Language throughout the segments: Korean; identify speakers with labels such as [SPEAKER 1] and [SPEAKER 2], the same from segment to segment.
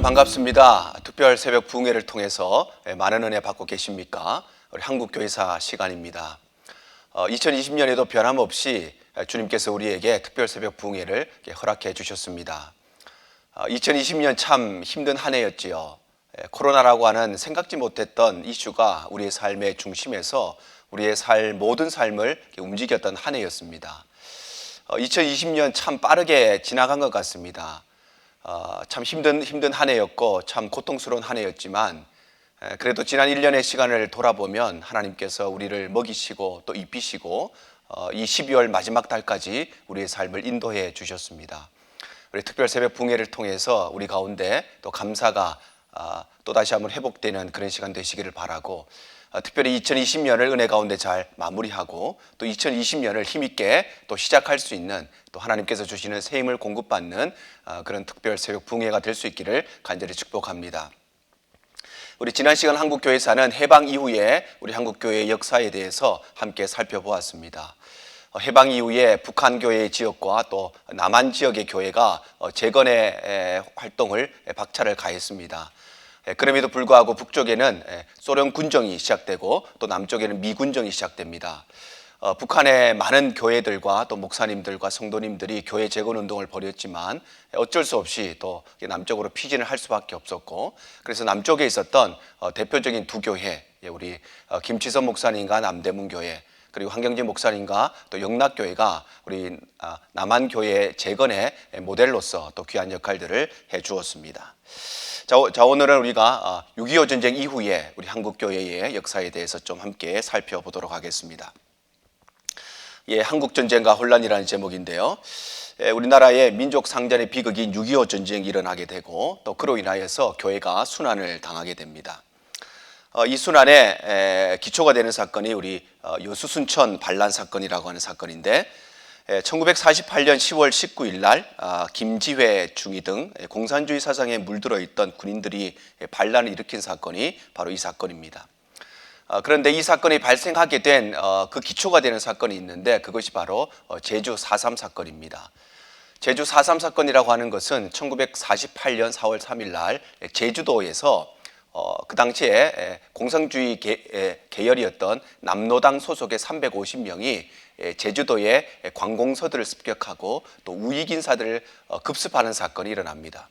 [SPEAKER 1] 여러분 반갑습니다. 특별 새벽 부흥회를 통해서 많은 은혜 받고 계십니까? 우리 한국교회사 시간입니다. 2020년에도 변함없이 주님께서 우리에게 특별 새벽 부흥회를 허락해 주셨습니다. 2020년 참 힘든 한 해였지요. 코로나라고 하는 생각지 못했던 이슈가 우리의 삶의 중심에서 우리의 모든 삶을 움직였던 한 해였습니다. 2020년 참 빠르게 지나간 것 같습니다. 참 힘든 한 해였고 참 고통스러운 한 해였지만 그래도 지난 1년의 시간을 돌아보면 하나님께서 우리를 먹이시고 또 입히시고 이 12월 마지막 달까지 우리의 삶을 인도해 주셨습니다. 우리 특별 새벽 부흥회를 통해서 우리 가운데 또 감사가 또 다시 한번 회복되는 그런 시간 되시기를 바라고, 특별히 2020년을 은혜 가운데 잘 마무리하고 또 2020년을 힘있게 또 시작할 수 있는, 또 하나님께서 주시는 새 힘을 공급받는 그런 특별 새벽 부흥회가 될 수 있기를 간절히 축복합니다. 우리 지난 시간 한국교회사는 해방 이후에 우리 한국교회의 역사에 대해서 함께 살펴보았습니다. 해방 이후에 북한 교회의 지역과 또 남한 지역의 교회가 재건의 활동을 박차를 가했습니다. 그럼에도 불구하고 북쪽에는 소련 군정이 시작되고 또 남쪽에는 미 군정이 시작됩니다. 북한의 많은 교회들과 또 목사님들과 성도님들이 교회 재건 운동을 벌였지만 어쩔 수 없이 또 남쪽으로 피진을 할 수밖에 없었고, 그래서 남쪽에 있었던 대표적인 두 교회, 우리 김치선 목사님과 남대문 교회, 그리고 황경진 목사님과 또 영락교회가 우리 남한 교회 재건의 모델로서 또 귀한 역할들을 해 주었습니다. 자, 오늘은 우리가 6.25 전쟁 이후에 우리 한국교회의 역사에 대해서 좀 함께 살펴보도록 하겠습니다. 한국전쟁과 혼란이라는 제목인데요. 우리나라의 민족 상전의 비극인 6.25 전쟁이 일어나게 되고 또 그로 인하여서 교회가 순환을 당하게 됩니다. 이 순환의 기초가 되는 사건이 우리 여수순천 반란 사건이라고 하는 사건인데, 1948년 10월 19일 날 김지회 중위 등 공산주의 사상에 물들어 있던 군인들이 반란을 일으킨 사건이 바로 이 사건입니다. 그런데 이 사건이 발생하게 된 그 기초가 되는 사건이 있는데, 그것이 바로 제주 4.3 사건입니다. 제주 4.3 사건이라고 하는 것은 1948년 4월 3일 날 제주도에서 그 당시에 공산주의 계열이었던 남노당 소속의 350명이 제주도의 관공서들을 습격하고 또 우익인사들을 급습하는 사건이 일어납니다.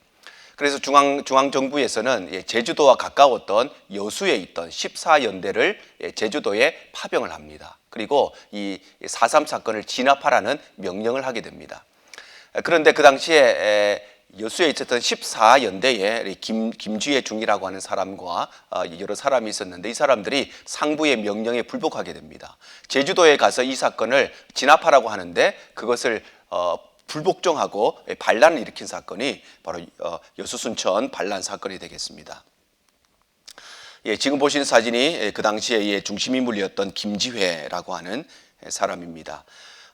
[SPEAKER 1] 그래서 중앙정부에서는 제주도와 가까웠던 여수에 있던 14연대를 제주도에 파병을 합니다. 그리고 이 4.3 사건을 진압하라는 명령을 하게 됩니다. 그런데 그 당시에 여수에 있었던 14연대에 김쥐의 중이라고 하는 사람과 여러 사람이 있었는데, 이 사람들이 상부의 명령에 불복하게 됩니다. 제주도에 가서 이 사건을 진압하라고 하는데 그것을 불복종하고 반란을 일으킨 사건이 바로 여수순천 반란 사건이 되겠습니다. 지금 보신 사진이 그 당시에 중심 인물이었던 김지회라고 하는 사람입니다.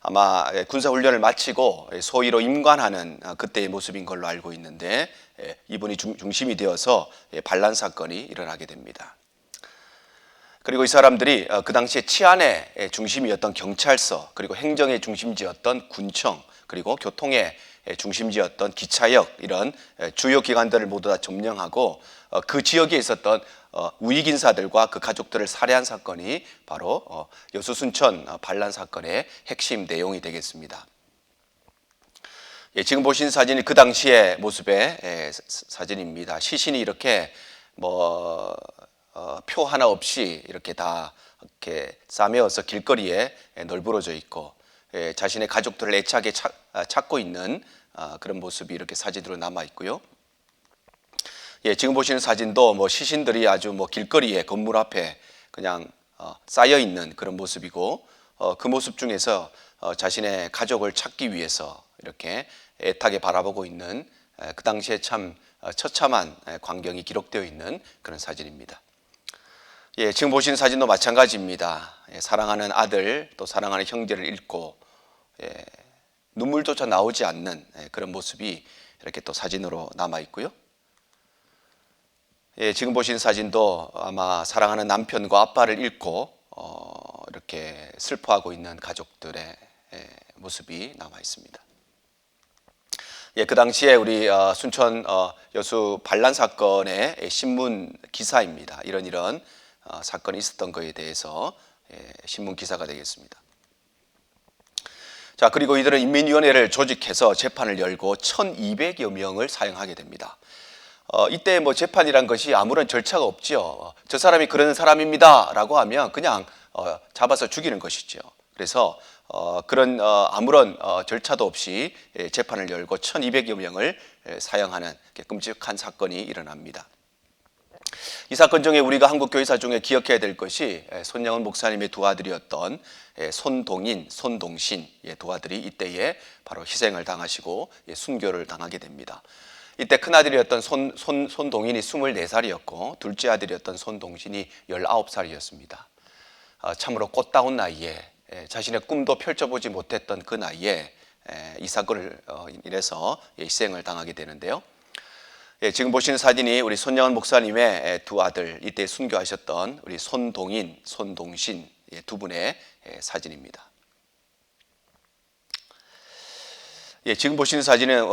[SPEAKER 1] 아마 군사훈련을 마치고 소위로 임관하는 그때의 모습인 걸로 알고 있는데, 이분이 중심이 되어서 반란 사건이 일어나게 됩니다. 그리고 이 사람들이 그 당시에 치안의 중심이었던 경찰서, 그리고 행정의 중심지였던 군청, 그리고 교통의 중심지였던 기차역, 이런 주요 기관들을 모두 다 점령하고 그 지역에 있었던 우익인사들과 그 가족들을 살해한 사건이 바로 여수순천 반란 사건의 핵심 내용이 되겠습니다. 지금 보신 사진이 그 당시의 모습의 사진입니다. 시신이 이렇게 표 하나 없이 이렇게 다 이렇게 싸매어서 길거리에 널브러져 있고, 자신의 가족들을 애착에 찾고 있는 그런 모습이 이렇게 사진으로 남아 있고요. 지금 보시는 사진도 시신들이 아주 길거리에 건물 앞에 그냥 쌓여 있는 그런 모습이고, 그 모습 중에서 자신의 가족을 찾기 위해서 이렇게 애타게 바라보고 있는 그 당시에 참 처참한 광경이 기록되어 있는 그런 사진입니다. 지금 보시는 사진도 마찬가지입니다. 사랑하는 아들 또 사랑하는 형제를 잃고 눈물조차 나오지 않는 그런 모습이 이렇게 또 사진으로 남아 있고요. 지금 보신 사진도 아마 사랑하는 남편과 아빠를 잃고 이렇게 슬퍼하고 있는 가족들의 모습이 남아 있습니다. 그 당시에 우리 순천 여수 반란 사건의 신문 기사입니다. 이런 사건이 있었던 것에 대해서 신문 기사가 되겠습니다. 자, 그리고 이들은 인민위원회를 조직해서 재판을 열고 1200여 명을 사형하게 됩니다. 이때 뭐 재판이란 것이 아무런 절차가 없죠. 저 사람이 그런 사람입니다 라고 하면 그냥 잡아서 죽이는 것이죠. 그래서 그런 아무런 절차도 없이 재판을 열고 1200여 명을 사형하는 끔찍한 사건이 일어납니다. 이 사건 중에 우리가 한국 교회사 중에 기억해야 될 것이 손영은 목사님의 두 아들이었던 손동인, 손동신 두 아들이 이때에 바로 희생을 당하시고 순교를 당하게 됩니다. 이때 큰아들이었던 손동인이 24살이었고 둘째 아들이었던 손동신이 19살이었습니다. 참으로 꽃다운 나이에 자신의 꿈도 펼쳐보지 못했던 그 나이에 이 사건을 인해서 희생을 당하게 되는데요. 지금 보시는 사진이 우리 손영은 목사님의 두 아들, 이때 순교하셨던 우리 손동인, 손동신 두 분의 사진입니다. 지금 보시는 사진은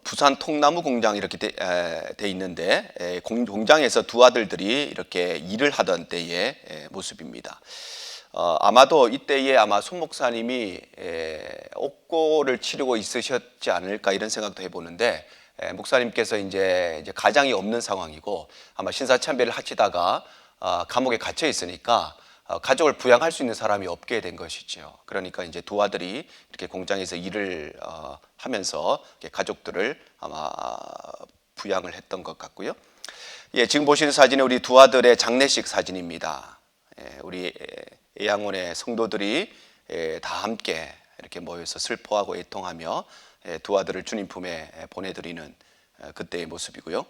[SPEAKER 1] 부산 통나무 공장 이렇게 돼 있는데 공장에서 두 아들들이 이렇게 일을 하던 때의 모습입니다. 아마도 이때에 아마 손 목사님이 옥고를 치르고 있으셨지 않을까 이런 생각도 해보는데 목사님께서 이제 가장이 없는 상황이고 아마 신사참배를 하시다가 감옥에 갇혀 있으니까 가족을 부양할 수 있는 사람이 없게 된 것이죠. 그러니까 이제 두 아들이 이렇게 공장에서 일을 하면서 가족들을 아마 부양을 했던 것 같고요. 지금 보시는 사진은 우리 두 아들의 장례식 사진입니다. 우리 예양원의 성도들이 다 함께 이렇게 모여서 슬퍼하고 애통하며 두 아들을 주님 품에 보내드리는 그때의 모습이고요.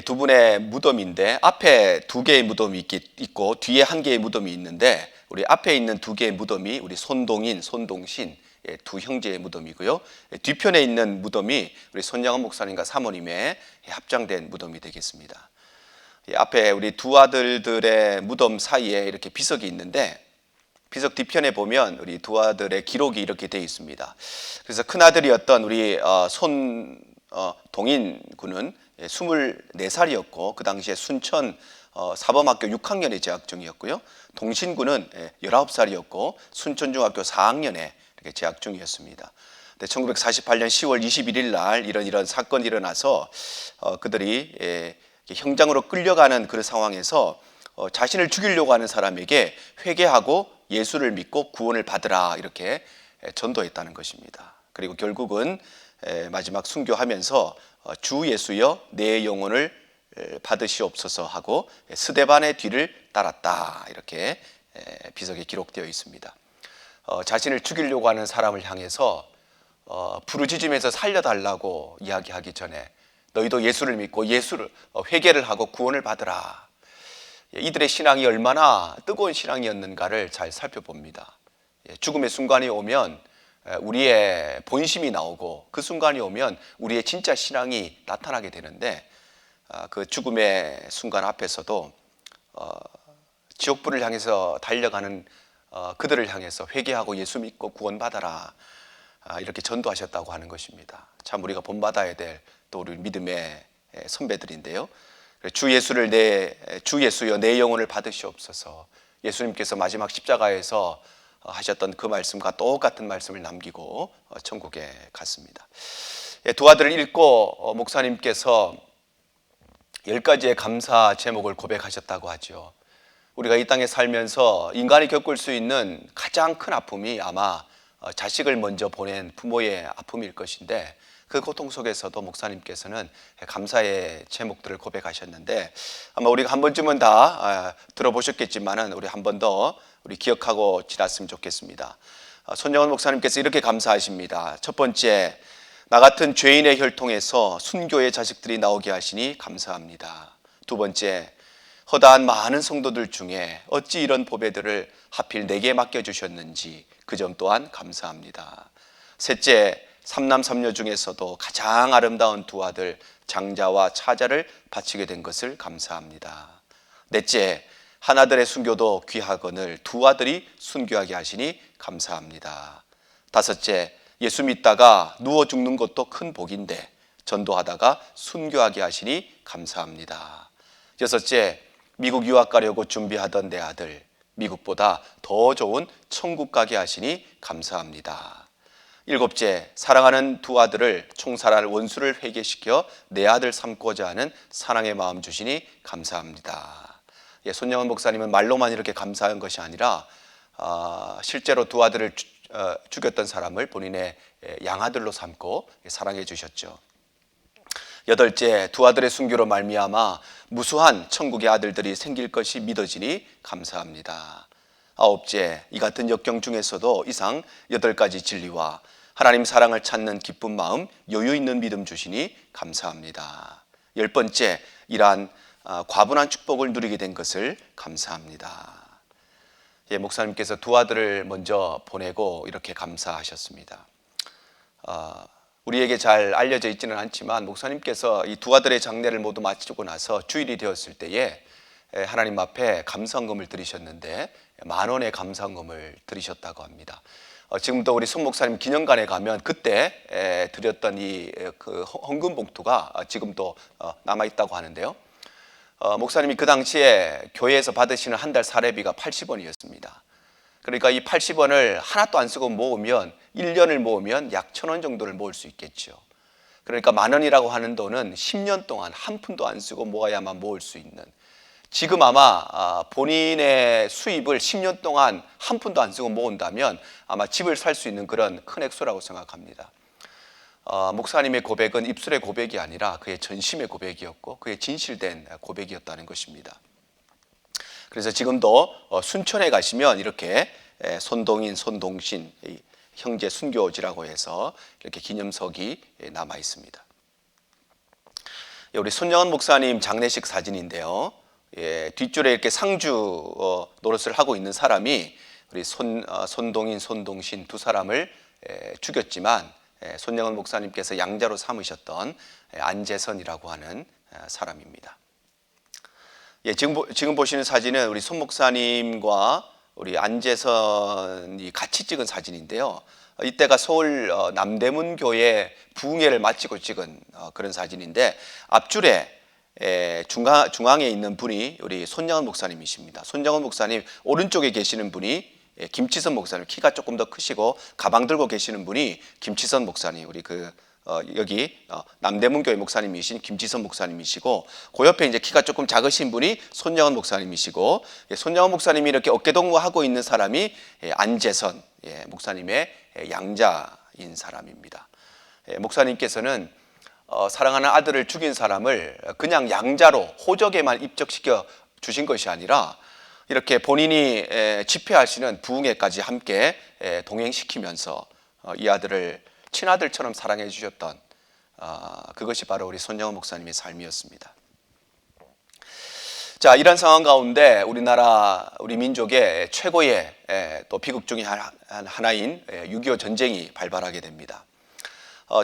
[SPEAKER 1] 두 분의 무덤인데 앞에 두 개의 무덤이 있고 뒤에 한 개의 무덤이 있는데 우리 앞에 있는 두 개의 무덤이 우리 손동인, 손동신 두 형제의 무덤이고요. 뒤편에 있는 무덤이 우리 손영은 목사님과 사모님의 합장된 무덤이 되겠습니다. 앞에 우리 두 아들들의 무덤 사이에 이렇게 비석이 있는데 비석 뒤편에 보면 우리 두 아들의 기록이 이렇게 되어 있습니다. 그래서 큰 아들이었던 우리 손동인 군은 24살이었고 그 당시에 순천 사범학교 6학년에 재학 중이었고요. 동신군은 19살이었고 순천중학교 4학년에 이렇게 재학 중이었습니다. 1948년 10월 21일 날 이런 사건이 일어나서 그들이 형장으로 끌려가는 그런 상황에서 자신을 죽이려고 하는 사람에게 회개하고 예수를 믿고 구원을 받으라 이렇게 전도했다는 것입니다. 그리고 결국은 마지막 순교하면서 주 예수여 내 영혼을 받으시옵소서 하고 스데반의 뒤를 따랐다 이렇게 비석에 기록되어 있습니다. 자신을 죽이려고 하는 사람을 향해서 부르짖으면서 살려달라고 이야기하기 전에 너희도 예수를 믿고 예수를 회개를 하고 구원을 받으라. 이들의 신앙이 얼마나 뜨거운 신앙이었는가를 잘 살펴봅니다. 죽음의 순간이 오면 우리의 본심이 나오고 그 순간이 오면 우리의 진짜 신앙이 나타나게 되는데 그 죽음의 순간 앞에서도 지옥불을 향해서 달려가는 그들을 향해서 회개하고 예수 믿고 구원받아라 이렇게 전도하셨다고 하는 것입니다. 참 우리가 본받아야 될 또 우리 믿음의 선배들인데요. 주 예수여 내 영혼을 받으시옵소서. 예수님께서 마지막 십자가에서 하셨던 그 말씀과 똑같은 말씀을 남기고 천국에 갔습니다. 두 아들을 읽고 목사님께서 10가지의 감사 제목을 고백하셨다고 하죠. 우리가 이 땅에 살면서 인간이 겪을 수 있는 가장 큰 아픔이 아마 자식을 먼저 보낸 부모의 아픔일 것인데 그 고통 속에서도 목사님께서는 감사의 제목들을 고백하셨는데 아마 우리가 한 번쯤은 다 들어보셨겠지만은 우리 한 번 더 우리 기억하고 지났으면 좋겠습니다. 손영은 목사님께서 이렇게 감사하십니다. 첫 번째, 나 같은 죄인의 혈통에서 순교의 자식들이 나오게 하시니 감사합니다. 두 번째, 허다한 많은 성도들 중에 어찌 이런 보배들을 하필 내게 맡겨주셨는지 그 점 또한 감사합니다. 셋째, 삼남 삼녀 중에서도 가장 아름다운 두 아들 장자와 차자를 바치게 된 것을 감사합니다. 넷째, 하나들의 순교도 귀하거늘 두 아들이 순교하게 하시니 감사합니다. 다섯째, 예수 믿다가 누워 죽는 것도 큰 복인데 전도하다가 순교하게 하시니 감사합니다. 여섯째, 미국 유학 가려고 준비하던 내 아들, 미국보다 더 좋은 천국 가게 하시니 감사합니다. 일곱째, 사랑하는 두 아들을 총살할 원수를 회개시켜 내 아들 삼고자 하는 사랑의 마음 주시니 감사합니다. 손영은 목사님은 말로만 이렇게 감사한 것이 아니라 실제로 두 아들을 죽였던 사람을 본인의 양아들로 삼고 사랑해 주셨죠. 여덟째, 두 아들의 순교로 말미암아 무수한 천국의 아들들이 생길 것이 믿어지니 감사합니다. 아홉째, 이 같은 역경 중에서도 이상 8가지 진리와 하나님 사랑을 찾는 기쁜 마음, 여유 있는 믿음 주시니 감사합니다. 10번째, 이러한 과분한 축복을 누리게 된 것을 감사합니다. 목사님께서 두 아들을 먼저 보내고 이렇게 감사하셨습니다. 우리에게 잘 알려져 있지는 않지만 목사님께서 이 두 아들의 장례를 모두 마치고 나서 주일이 되었을 때에 하나님 앞에 감사헌금을 드리셨는데 10,000원의 감사헌금을 드리셨다고 합니다. 지금도 우리 손 목사님 기념관에 가면 그때 드렸던 이 그 헌금 봉투가 지금도 남아 있다고 하는데요. 목사님이 그 당시에 교회에서 받으시는 한 달 사례비가 80원이었습니다. 그러니까 이 80원을 하나도 안 쓰고 모으면 1년을 모으면 약 1,000원 정도를 모을 수 있겠죠. 그러니까 10,000원이라고 하는 돈은 10년 동안 한 푼도 안 쓰고 모아야만 모을 수 있는, 지금 아마 본인의 수입을 10년 동안 한 푼도 안 쓰고 모은다면 아마 집을 살 수 있는 그런 큰 액수라고 생각합니다. 목사님의 고백은 입술의 고백이 아니라 그의 전심의 고백이었고 그의 진실된 고백이었다는 것입니다. 그래서 지금도 순천에 가시면 이렇게 손동인, 손동신 형제 순교지라고 해서 이렇게 기념석이 남아 있습니다. 우리 손영은 목사님 장례식 사진인데요. 뒷줄에 이렇게 상주 노릇을 하고 있는 사람이 우리 손동인, 손동신 두 사람을 죽였지만 손영은 목사님께서 양자로 삼으셨던 안재선이라고 하는 사람입니다. 지금 보시는 사진은 우리 손 목사님과 우리 안재선이 같이 찍은 사진인데요. 이때가 서울 남대문 교회 부흥회를 마치고 찍은 그런 사진인데, 앞줄에 중앙에 있는 분이 우리 손영은 목사님이십니다. 손영은 목사님 오른쪽에 계시는 분이 김치선 목사님, 키가 조금 더 크시고 가방 들고 계시는 분이 김치선 목사님, 우리 여기 남대문 교회 목사님이신 김치선 목사님이시고, 그 옆에 이제 키가 조금 작으신 분이 손영은 목사님이시고, 손영은 목사님이 이렇게 어깨동무하고 있는 사람이 안재선 목사님의 양자인 사람입니다. 목사님께서는 사랑하는 아들을 죽인 사람을 그냥 양자로 호적에만 입적시켜 주신 것이 아니라 이렇게 본인이 집회하시는 부흥회까지 함께 동행시키면서 이 아들을 친아들처럼 사랑해 주셨던 그것이 바로 우리 손영은 목사님의 삶이었습니다. 자, 이런 상황 가운데 우리나라, 우리 민족의 최고의 또 비극 중의 하나인 6.25 전쟁이 발발하게 됩니다.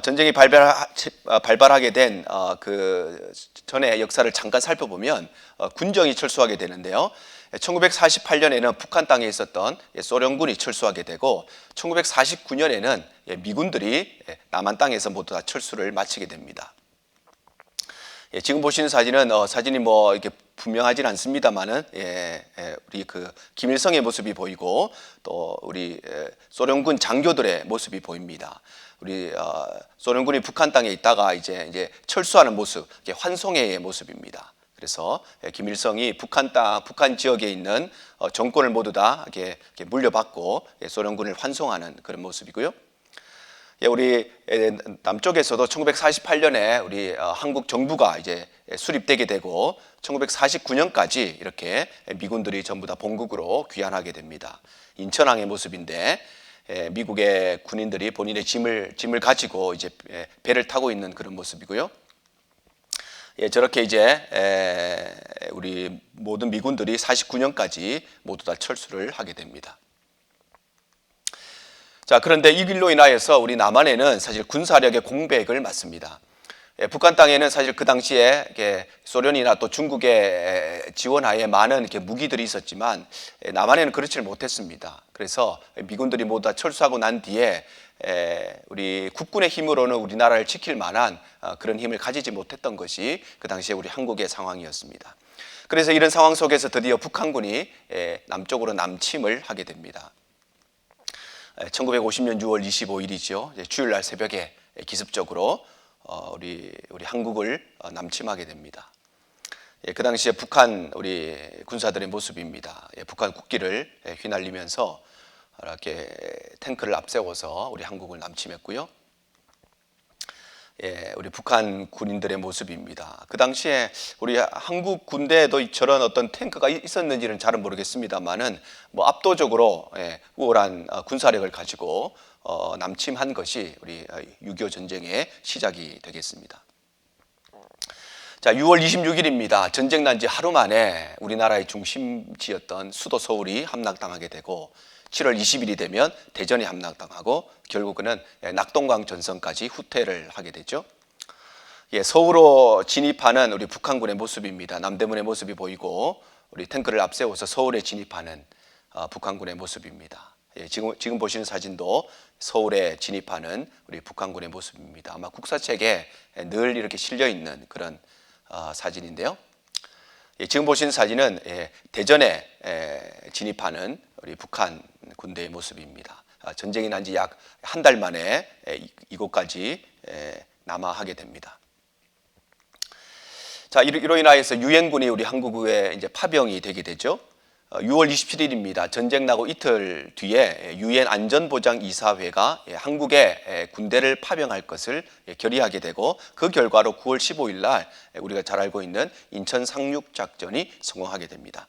[SPEAKER 1] 전쟁이 발발하게 된 그 전의 역사를 잠깐 살펴보면 군정이 철수하게 되는데요. 1948년에는 북한 땅에 있었던 소련군이 철수하게 되고 1949년에는 미군들이 남한 땅에서 모두 다 철수를 마치게 됩니다. 지금 보시는 사진은 사진이 뭐 이렇게 분명하진 않습니다만은 우리 김일성의 모습이 보이고 또 우리 소련군 장교들의 모습이 보입니다. 우리 소련군이 북한 땅에 있다가 이제 철수하는 모습, 환송회의 모습입니다. 그래서 김일성이 북한 지역에 있는 정권을 모두 다 이렇게 물려받고 소련군을 환송하는 그런 모습이고요. 우리 남쪽에서도 1948년에 우리 한국 정부가 이제 수립되게 되고 1949년까지 이렇게 미군들이 전부 다 본국으로 귀환하게 됩니다. 인천항의 모습인데 미국의 군인들이 본인의 짐을 가지고 이제 배를 타고 있는 그런 모습이고요. 저렇게 이제 우리 모든 미군들이 49년까지 모두 다 철수를 하게 됩니다. 자, 그런데 이 일로 인하여서 우리 남한에는 사실 군사력의 공백을 맞습니다. 북한 땅에는 사실 그 당시에 이렇게 소련이나 또 중국의 지원하에 많은 이렇게 무기들이 있었지만 남한에는 그렇지를 못했습니다. 그래서 미군들이 모두 다 철수하고 난 뒤에 우리 국군의 힘으로는 우리나라를 지킬 만한 그런 힘을 가지지 못했던 것이 그 당시에 우리 한국의 상황이었습니다. 그래서 이런 상황 속에서 드디어 북한군이 남쪽으로 남침을 하게 됩니다. 1950년 6월 25일이죠. 주일날 새벽에 기습적으로 우리 한국을 남침하게 됩니다. 그 당시에 북한 우리 군사들의 모습입니다. 북한 국기를 휘날리면서 이렇게 탱크를 앞세워서 우리 한국을 남침했고요. 우리 북한 군인들의 모습입니다. 그 당시에 우리 한국 군대에도 저런 어떤 탱크가 있었는지는 잘은 모르겠습니다만은 뭐 압도적으로 우월한 군사력을 가지고 남침한 것이 우리 6.25 전쟁의 시작이 되겠습니다. 자, 6월 26일입니다. 전쟁 난 지 하루 만에 우리나라의 중심지였던 수도 서울이 함락당하게 되고 7월 20일이 되면 대전이 함락당하고 결국은 낙동강 전선까지 후퇴를 하게 되죠. 서울로 진입하는 우리 북한군의 모습입니다. 남대문의 모습이 보이고 우리 탱크를 앞세워서 서울에 진입하는 북한군의 모습입니다. 지금 보시는 사진도 서울에 진입하는 우리 북한군의 모습입니다. 아마 국사책에 늘 이렇게 실려 있는 그런 사진인데요. 지금 보시는 사진은 대전에 진입하는 우리 북한 군대의 모습입니다. 전쟁이 난 지 약 한 달 만에 이곳까지 남하하게 됩니다. 자, 이로 인하여서 유엔군이 우리 한국에 이제 파병이 되게 되죠. 6월 27일입니다. 전쟁 나고 이틀 뒤에 유엔 안전보장이사회가 한국에 군대를 파병할 것을 결의하게 되고 그 결과로 9월 15일 날 우리가 잘 알고 있는 인천 상륙작전이 성공하게 됩니다.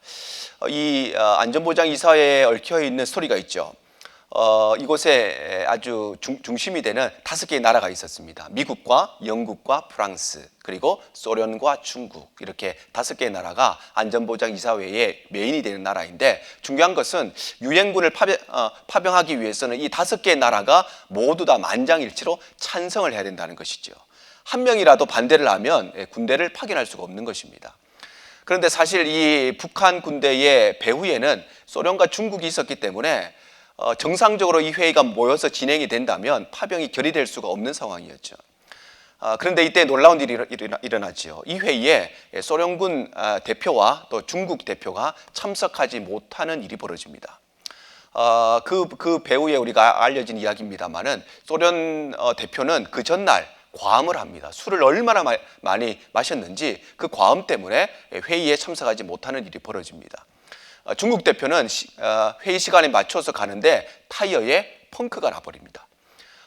[SPEAKER 1] 이 안전보장이사회에 얽혀 있는 스토리가 있죠. 이곳에 아주 중심이 되는 5개의 나라가 있었습니다. 미국과 영국과 프랑스 그리고 소련과 중국 이렇게 5개의 나라가 안전보장이사회의 메인이 되는 나라인데 중요한 것은 유엔군을 파병하기 위해서는 이 5개의 나라가 모두 다 만장일치로 찬성을 해야 된다는 것이죠. 한 명이라도 반대를 하면 군대를 파견할 수가 없는 것입니다. 그런데 사실 이 북한 군대의 배후에는 소련과 중국이 있었기 때문에 정상적으로 이 회의가 모여서 진행이 된다면 파병이 결의될 수가 없는 상황이었죠. 그런데 이때 놀라운 일이 일어났죠. 이 회의에 소련군 대표와 또 중국 대표가 참석하지 못하는 일이 벌어집니다. 그 배후에 우리가 알려진 이야기입니다만은 소련 대표는 그 전날 과음을 합니다. 술을 얼마나 많이 마셨는지 그 과음 때문에 회의에 참석하지 못하는 일이 벌어집니다. 중국 대표는 회의 시간에 맞춰서 가는데 타이어에 펑크가 나버립니다.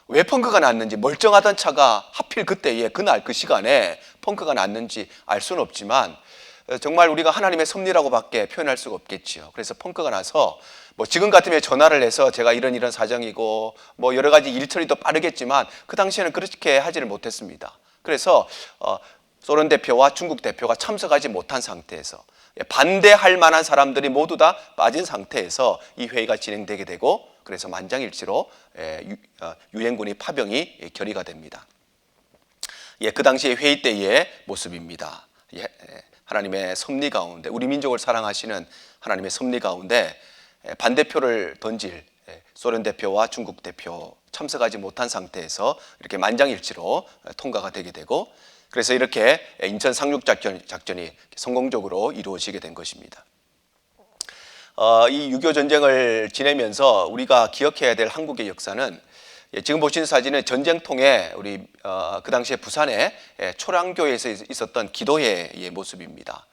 [SPEAKER 1] 왜 펑크가 났는지 멀쩡하던 차가 하필 그때에 그날 그 시간에 펑크가 났는지 알 수는 없지만 정말 우리가 하나님의 섭리라고밖에 표현할 수가 없겠지요. 그래서 펑크가 나서 뭐 지금 같으면 전화를 해서 제가 이런 사정이고 뭐 여러 가지 일 처리도 빠르겠지만 그 당시에는 그렇게 하지를 못했습니다. 그래서 소련 대표와 중국 대표가 참석하지 못한 상태에서 반대할 만한 사람들이 모두 다 빠진 상태에서 이 회의가 진행되게 되고 그래서 만장일치로 유엔군이 파병이 결의가 됩니다. 그 당시의 회의 때의 모습입니다. 하나님의 섭리 가운데 우리 민족을 사랑하시는 하나님의 섭리 가운데 반대표를 던질 소련 대표와 중국 대표 참석하지 못한 상태에서 이렇게 만장일치로 통과가 되게 되고 그래서 이렇게 인천 상륙작전이 성공적으로 이루어지게 된 것입니다. 이 6.25 전쟁을 지내면서 우리가 기억해야 될 한국의 역사는 지금 보시는 사진은 전쟁통에 우리 그 당시에 부산에 초량교회에서 있었던 기도회의 모습입니다.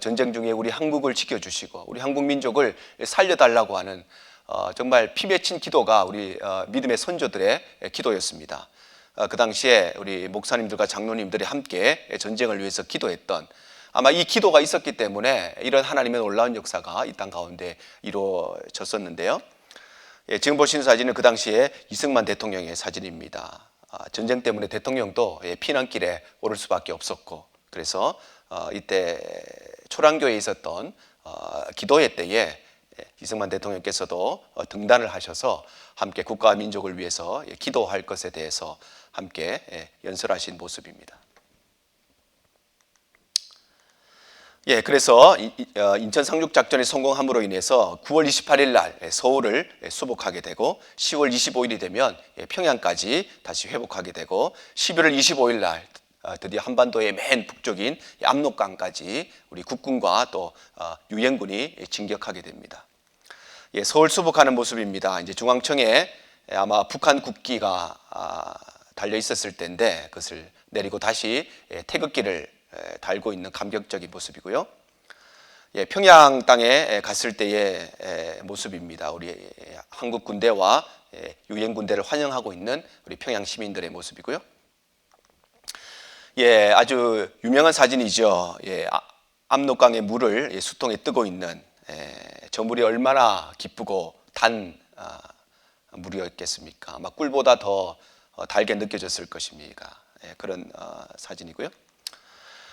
[SPEAKER 1] 전쟁 중에 우리 한국을 지켜주시고 우리 한국 민족을 살려달라고 하는 정말 피 맺힌 기도가 우리 믿음의 선조들의 기도였습니다. 그 당시에 우리 목사님들과 장로님들이 함께 전쟁을 위해서 기도했던 아마 이 기도가 있었기 때문에 이런 하나님의 놀라운 역사가 이 땅 가운데 이루어졌었는데요. 지금 보시는 사진은 그 당시에 이승만 대통령의 사진입니다. 전쟁 때문에 대통령도 피난길에 오를 수밖에 없었고 그래서 이때 초량교에 있었던 기도회 때에 이승만 대통령께서도 등단을 하셔서 함께 국가와 민족을 위해서 기도할 것에 대해서 함께 연설하신 모습입니다. 예, 그래서 인천 상륙 작전이 성공함으로 인해서 9월 28일 날 서울을 수복하게 되고 10월 25일이 되면 평양까지 다시 회복하게 되고 11월 25일 날 드디어 한반도의 맨 북쪽인 압록강까지 우리 국군과 또 유엔군이 진격하게 됩니다. 예, 서울 수복하는 모습입니다. 이제 중앙청에 아마 북한 국기가 달려 있었을 때인데 그것을 내리고 다시 태극기를 달고 있는 감격적인 모습이고요. 예, 평양 땅에 갔을 때의 모습입니다. 우리 한국 군대와 유엔 군대를 환영하고 있는 우리 평양 시민들의 모습이고요. 예, 아주 유명한 사진이죠. 예, 압록강의 물을 수통에 뜨고 있는 저 물이 얼마나 기쁘고 단 물이었겠습니까? 아마 꿀보다 더 달게 느껴졌을 것입니다. 예, 그런 사진이고요.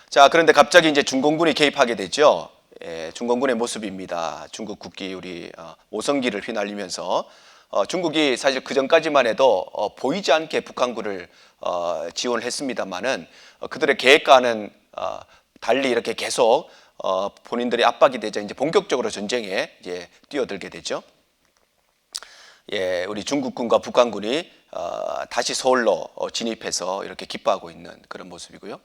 [SPEAKER 1] 자, 그런데 갑자기 이제 중공군이 개입하게 되죠. 예, 중공군의 모습입니다. 중국 국기 우리 오성기를 휘날리면서 중국이 사실 그 전까지만 해도 보이지 않게 북한군을 지원을 했습니다만은 그들의 계획과는 달리 이렇게 계속 본인들이 압박이 되자 이제 본격적으로 전쟁에 이제 뛰어들게 되죠. 예, 우리 중국군과 북한군이 다시 서울로 진입해서 이렇게 기뻐하고 있는 그런 모습이고요.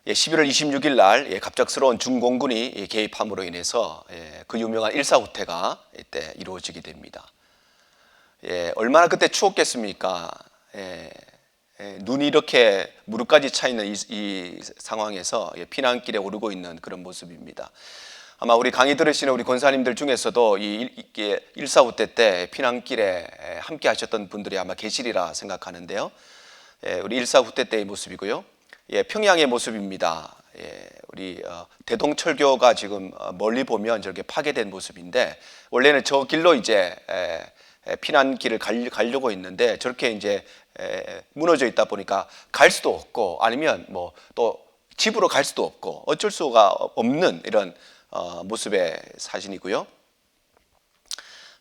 [SPEAKER 1] 예, 11월 26일 날 갑작스러운 중공군이 개입함으로 인해서 그 유명한 일사후퇴가 이때 이루어지게 됩니다. 예, 얼마나 그때 추웠겠습니까? 눈이 이렇게 무릎까지 차 있는 이 상황에서 피난길에 오르고 있는 그런 모습입니다. 아마 우리 강의 들으시는 우리 권사님들 중에서도 이 일사후퇴 때 피난길에 함께 하셨던 분들이 아마 계시리라 생각하는데요. 우리 일사후퇴 때의 모습이고요. 예, 평양의 모습입니다. 예, 우리 대동철교가 지금 멀리 보면 저렇게 파괴된 모습인데 원래는 저 길로 이제 피난길을 가려고 했는데 저렇게 이제 무너져 있다 보니까 갈 수도 없고 아니면 뭐 또 집으로 갈 수도 없고 어쩔 수가 없는 이런 모습의 사진이고요.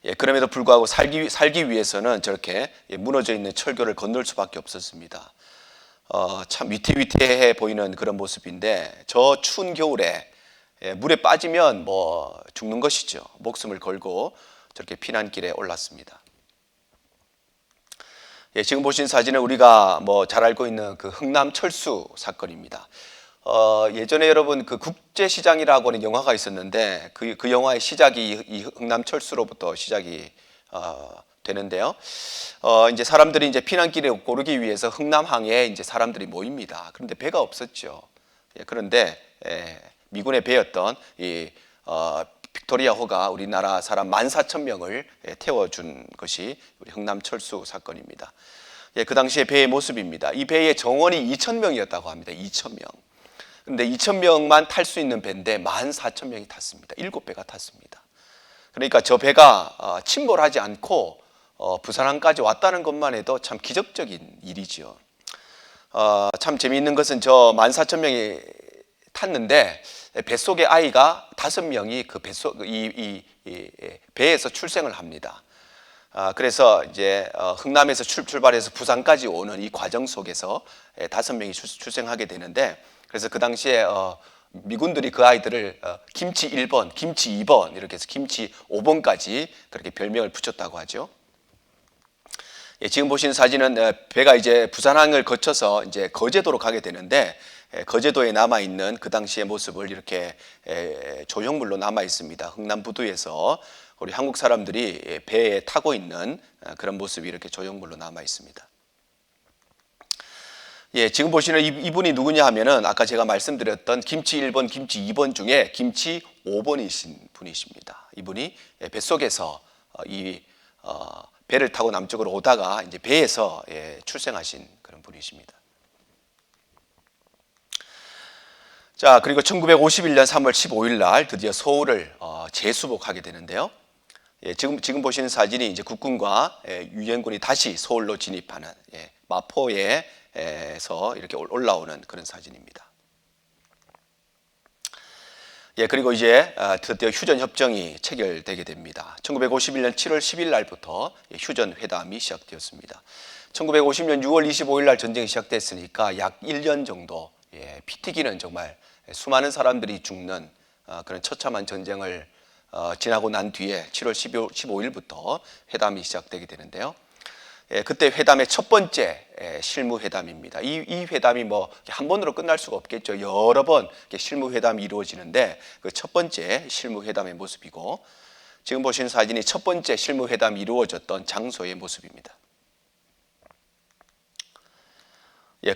[SPEAKER 1] 예, 그럼에도 불구하고 살기 위해서는 저렇게 무너져 있는 철교를 건널 수밖에 없었습니다. 참 위태위태해 보이는 그런 모습인데 저 추운 겨울에 물에 빠지면 뭐 죽는 것이죠. 목숨을 걸고 저렇게 피난길에 올랐습니다. 예, 지금 보신 사진은 우리가 뭐 잘 알고 있는 그 흥남 철수 사건입니다. 예전에 여러분 그 국제시장이라고 하는 영화가 있었는데 그 영화의 시작이 이 흥남 철수로부터 시작이 되는데요. 이제 사람들이 이제 피난길에 오르기 위해서 흥남항에 이제 사람들이 모입니다. 그런데 배가 없었죠. 예, 그런데 미군의 배였던 이 빅토리아호가 우리나라 사람 14,000명을 태워준 것이 우리 흥남 철수 사건입니다. 예, 그 당시의 배의 모습입니다. 이 배의 정원이 2,000명이었다고 합니다. 2,000명. 근데 2,000명만 탈 수 있는 배인데 14,000명이 탔습니다. 7배가 탔습니다. 그러니까 저 배가 침몰하지 않고 부산항까지 왔다는 것만 해도 참 기적적인 일이죠. 참 재미있는 것은 저 14,000명이 탔는데 뱃속의 아이가 5명이 그 이 배에서 출생을 합니다. 그래서 이제 흥남에서 출발해서 부산까지 오는 이 과정 속에서 5명이 출생하게 되는데 그래서 그 당시에 미군들이 그 아이들을 김치 1번, 김치 2번 이렇게 해서 김치 5번까지 그렇게 별명을 붙였다고 하죠. 예, 지금 보시는 사진은 배가 이제 부산항을 거쳐서 이제 거제도로 가게 되는데 거제도에 남아 있는 그 당시의 모습을 이렇게 조형물로 남아 있습니다. 흥남 부두에서 우리 한국 사람들이 배에 타고 있는 그런 모습이 이렇게 조형물로 남아 있습니다. 예, 지금 보시는 이분이 누구냐 하면은 아까 제가 말씀드렸던 김치 1번, 김치 2번 중에 김치 5번이신 분이십니다. 이분이 뱃속에서 이 배를 타고 남쪽으로 오다가 이제 배에서 출생하신 그런 분이십니다. 자, 그리고 1951년 3월 15일 날 드디어 서울을 재수복하게 되는데요. 예, 지금 보시는 사진이 이제 국군과 유엔군이 다시 서울로 진입하는 마포에서 이렇게 올라오는 그런 사진입니다. 예, 그리고 이제 드디어 휴전 협정이 체결되게 됩니다. 1951년 7월 10일 날부터 휴전 회담이 시작되었습니다. 1950년 6월 25일 날 전쟁이 시작됐으니까 약 1년 정도 피 튀기는 정말 수많은 사람들이 죽는 그런 처참한 전쟁을 지나고 난 뒤에 7월 15일부터 회담이 시작되게 되는데요. 그때 회담의 첫 번째 실무 회담입니다. 이 회담이 뭐 한 번으로 끝날 수가 없겠죠. 여러 번 실무 회담이 이루어지는데 그 첫 번째 실무 회담의 모습이고, 지금 보시는 사진이 첫 번째 실무 회담이 이루어졌던 장소의 모습입니다.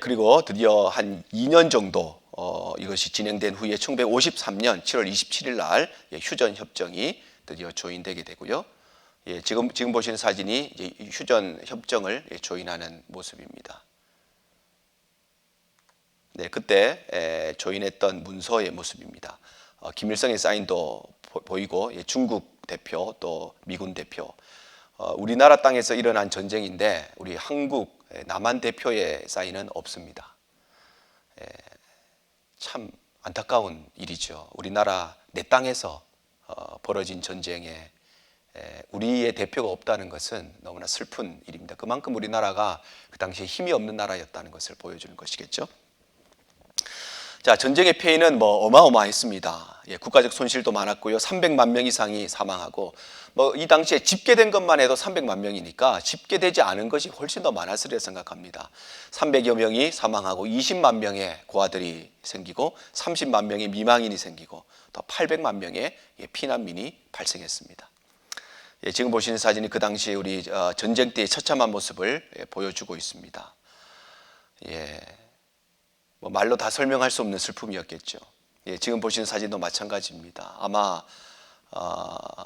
[SPEAKER 1] 그리고 드디어 한 2년 정도 이것이 진행된 후에 1953년 7월 27일 날 휴전 협정이 드디어 조인되게 되고요. 지금 보시는 사진이 이제 휴전 협정을 조인하는 모습입니다. 네, 그때 조인했던 문서의 모습입니다. 김일성의 사인도 보이고, 중국 대표 또 미군 대표, 우리나라 땅에서 일어난 전쟁인데 우리 한국 남한 대표의 사인은 없습니다. 참 안타까운 일이죠. 우리나라 내 땅에서 벌어진 전쟁에 우리의 대표가 없다는 것은 너무나 슬픈 일입니다. 그만큼 우리나라가 그 당시에 힘이 없는 나라였다는 것을 보여주는 것이겠죠. 자, 전쟁의 피해는 뭐 어마어마했습니다. 국가적 손실도 많았고요. 300만 명 이상이 사망하고, 뭐 이 당시에 집계된 것만 해도 300만 명이니까 집계되지 않은 것이 훨씬 더 많았으리라 생각합니다. 300여 명이 사망하고 20만 명의 고아들이 생기고 30만 명의 미망인이 생기고 또 800만 명의 피난민이 발생했습니다. 지금 보시는 사진이 그 당시 우리 전쟁 때의 처참한 모습을 보여주고 있습니다. 뭐 말로 다 설명할 수 없는 슬픔이었겠죠. 지금 보시는 사진도 마찬가지입니다. 아마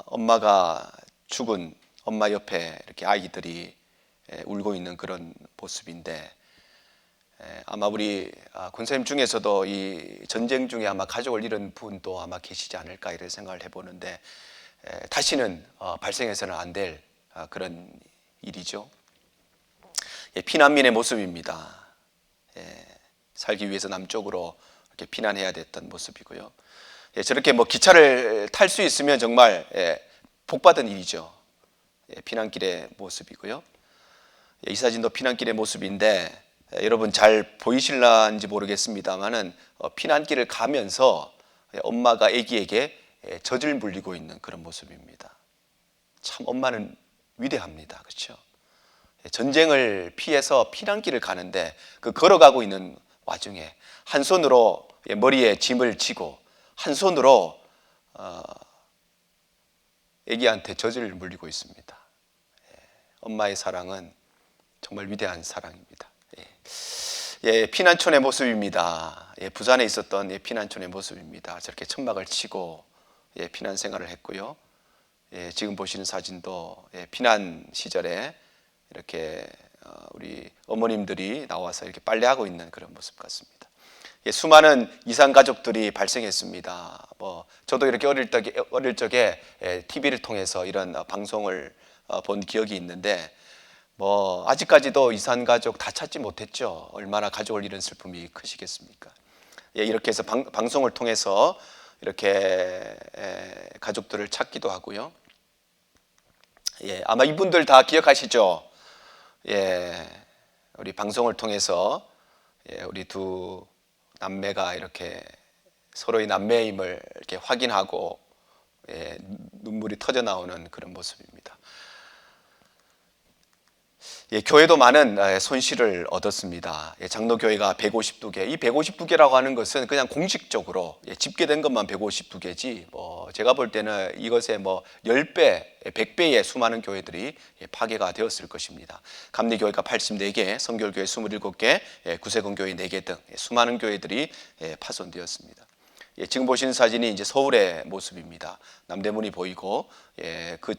[SPEAKER 1] 엄마가 죽은 엄마 옆에 이렇게 아이들이 울고 있는 그런 모습인데, 아마 우리 권사님 중에서도 이 전쟁 중에 아마 가족을 잃은 분도 아마 계시지 않을까 이런 생각을 해보는데, 다시는 발생해서는 안 될 그런 일이죠. 피난민의 모습입니다. 살기 위해서 남쪽으로 이렇게 피난해야 됐던 모습이고요. 저렇게 뭐 기차를 탈 수 있으면 정말 복받은 일이죠. 피난길의 모습이고요. 이 사진도 피난길의 모습인데, 여러분 잘 보이실런지 모르겠습니다만은 피난길을 가면서 엄마가 아기에게 젖을 물리고 있는 그런 모습입니다. 참 엄마는 위대합니다. 그렇죠? 전쟁을 피해서 피난길을 가는데 그 걸어가고 있는 와중에 한 손으로 머리에 짐을 지고 한 손으로 아기한테 젖을 물리고 있습니다. 엄마의 사랑은 정말 위대한 사랑입니다. 피난촌의 모습입니다. 부산에 있었던 피난촌의 모습입니다. 저렇게 천막을 치고 피난 생활을 했고요. 지금 보시는 사진도 피난 시절에 이렇게 우리 어머님들이 나와서 이렇게 빨래하고 있는 그런 모습 같습니다. 수많은 이산 가족들이 발생했습니다. 뭐 저도 이렇게 어릴 적에 TV를 통해서 이런 방송을 본 기억이 있는데, 뭐 아직까지도 이산 가족 다 찾지 못했죠. 얼마나 가족을 잃은 슬픔이 크시겠습니까? 이렇게 해서 방송을 통해서 이렇게 가족들을 찾기도 하고요. 아마 이분들 다 기억하시죠? 우리 방송을 통해서 우리 두 남매가 이렇게 서로의 남매임을 이렇게 확인하고 눈물이 터져 나오는 그런 모습입니다. 교회도 많은 손실을 얻었습니다. 장로교회가 152개, 이 152개라고 하는 것은 그냥 공식적으로 집계된 것만 152개지, 뭐 제가 볼 때는 이것의 뭐 10배, 100배의 수많은 교회들이 파괴가 되었을 것입니다. 감리교회가 84개, 성결교회 27개, 구세군교회 4개 등 수많은 교회들이 파손되었습니다. 지금 보시는 사진이 이제 서울의 모습입니다. 남대문이 보이고 그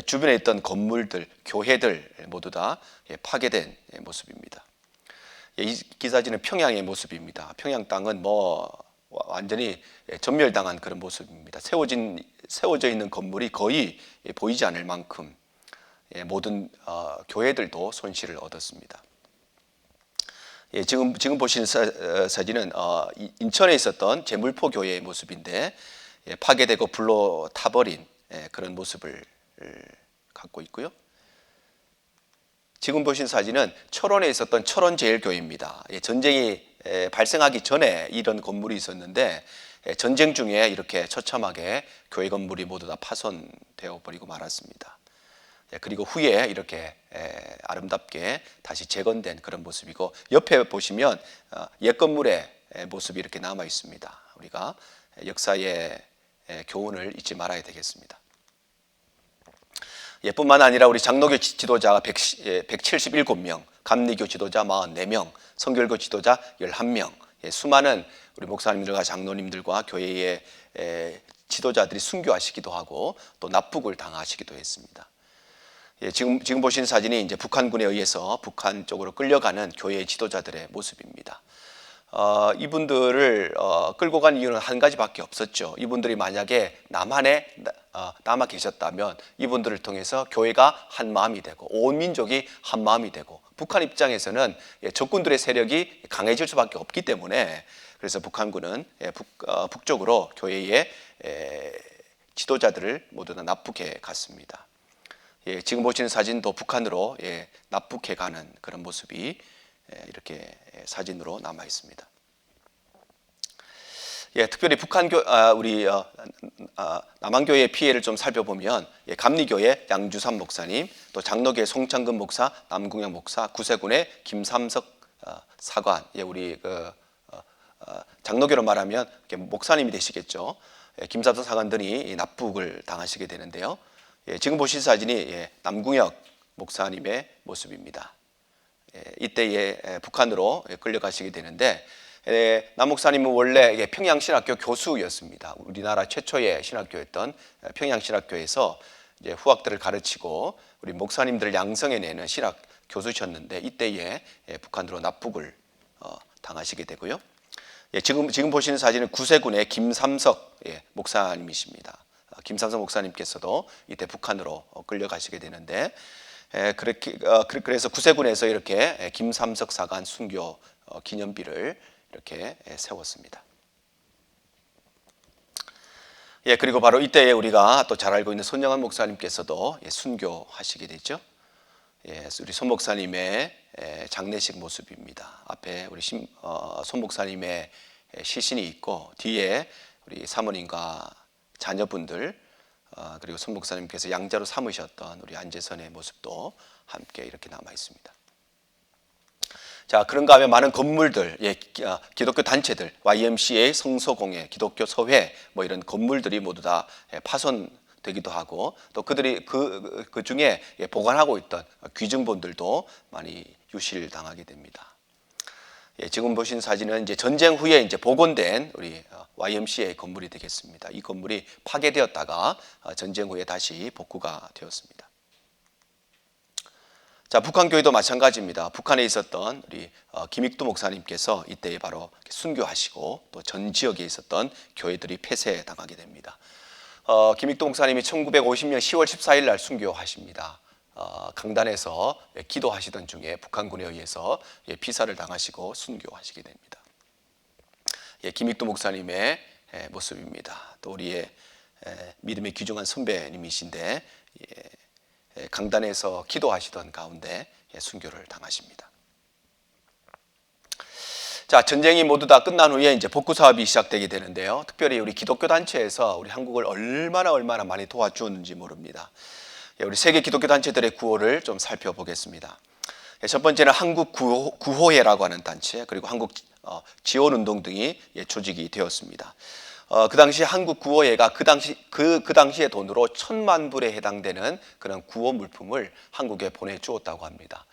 [SPEAKER 1] 주변에 있던 건물들, 교회들 모두 다 파괴된 모습입니다. 이 사진은 평양의 모습입니다. 평양 땅은 뭐 완전히 전멸당한 그런 모습입니다. 세워져 있는 건물이 거의 보이지 않을 만큼 모든 교회들도 손실을 얻었습니다. 지금 보시는 사진은 인천에 있었던 제물포 교회의 모습인데, 파괴되고 불로 타버린 그런 모습을 갖고 있고요. 지금 보신 사진은 철원에 있었던 철원제일교회입니다. 전쟁이 발생하기 전에 이런 건물이 있었는데 전쟁 중에 이렇게 처참하게 교회 건물이 모두 다 파손되어 버리고 말았습니다. 그리고 후에 이렇게 아름답게 다시 재건된 그런 모습이고, 옆에 보시면 옛 건물의 모습이 이렇게 남아 있습니다. 우리가 역사의 교훈을 잊지 말아야 되겠습니다. 뿐만 아니라 우리 장로교 지도자가 177명, 감리교 지도자 44명, 선결교 지도자 11명, 수많은 우리 목사님들과 장로님들과 교회의 지도자들이 순교하시기도 하고 또 납북을 당하시기도 했습니다. 지금 보신 사진이 이제 북한군에 의해서 북한 쪽으로 끌려가는 교회의 지도자들의 모습입니다. 이분들을 끌고 간 이유는 한 가지밖에 없었죠. 이분들이 만약에 남한에 남아 계셨다면 이분들을 통해서 교회가 한 마음이 되고 온 민족이 한 마음이 되고, 북한 입장에서는 적군들의 세력이 강해질 수밖에 없기 때문에, 그래서 북한군은 북쪽으로 교회의 지도자들을 모두 다 납북해 갔습니다. 지금 보시는 사진도 북한으로 납북해 가는 그런 모습이 이렇게 사진으로 남아 있습니다. 특별히 우리 남한교회의 피해를 좀 살펴보면, 감리교회 양주삼 목사님, 또 장로교회 송창근 목사, 남궁영 목사, 구세군의 김삼석 사관, 우리 장로교로 말하면 목사님이 되시겠죠. 김삼석 사관들이 납북을 당하시게 되는데요. 지금 보신 사진이 남궁혁 목사님의 모습입니다. 이때에 북한으로 끌려가시게 되는데, 남 목사님은 원래 평양신학교 교수였습니다. 우리나라 최초의 신학교였던 평양신학교에서 이제 후학들을 가르치고 우리 목사님들을 양성해내는 신학 교수셨는데, 이때에 북한으로 납북을 당하시게 되고요. 지금 보시는 사진은 구세군의 김삼석 목사님이십니다. 김삼석 목사님께서도 이때 북한으로 끌려가시게 되는데, 그래서 구세군에서 이렇게 김삼석 사관 순교 기념비를 이렇게 세웠습니다. 그리고 바로 이때에 우리가 또 잘 알고 있는 손영환 목사님께서도 순교하시게 되죠. 우리 손 목사님의 장례식 모습입니다. 앞에 우리 손 목사님의 시신이 있고, 뒤에 우리 사모님과 자녀분들, 그리고 손 목사님께서 양자로 삼으셨던 우리 안재선의 모습도 함께 이렇게 남아 있습니다. 자, 그런가 하면 많은 건물들, 기독교 단체들, YMCA, 성서공회, 기독교 서회, 이런 건물들이 모두 다 파손되기도 하고, 또 그들이 그 중에 보관하고 있던 귀중본들도 많이 유실당하게 됩니다. 지금 보신 사진은 이제 전쟁 후에 이제 복원된 우리 YMCA 건물이 되겠습니다. 이 건물이 파괴되었다가 전쟁 후에 다시 복구가 되었습니다. 자, 북한교회도 마찬가지입니다. 북한에 있었던 우리 김익두 목사님께서 이때 바로 순교하시고, 또 전 지역에 있었던 교회들이 폐쇄당하게 됩니다. 김익두 목사님이 1950년 10월 14일 날 순교하십니다. 강단에서 기도하시던 중에 북한군에 의해서 피살을 당하시고 순교하시게 됩니다. 김익두 목사님의 모습입니다. 또 우리의 믿음의 귀중한 선배님이신데, 강단에서 기도하시던 가운데 순교를 당하십니다. 자, 전쟁이 모두 다 끝난 후에 이제 복구 사업이 시작되게 되는데요. 특별히 우리 기독교 단체에서 우리 한국을 얼마나 많이 도와주었는지 모릅니다. 우리 세계 기독교 단체들의 구호를 좀 살펴보겠습니다. 첫 번째는 한국 구호회라고 하는 단체, 그리고 한국 지원운동 등이 조직이 되었습니다. 그 당시 한국 구호회가 그 당시의 돈으로 1,000만 불에 해당되는 그런 구호 물품을 한국에 보내주었다고 합니다.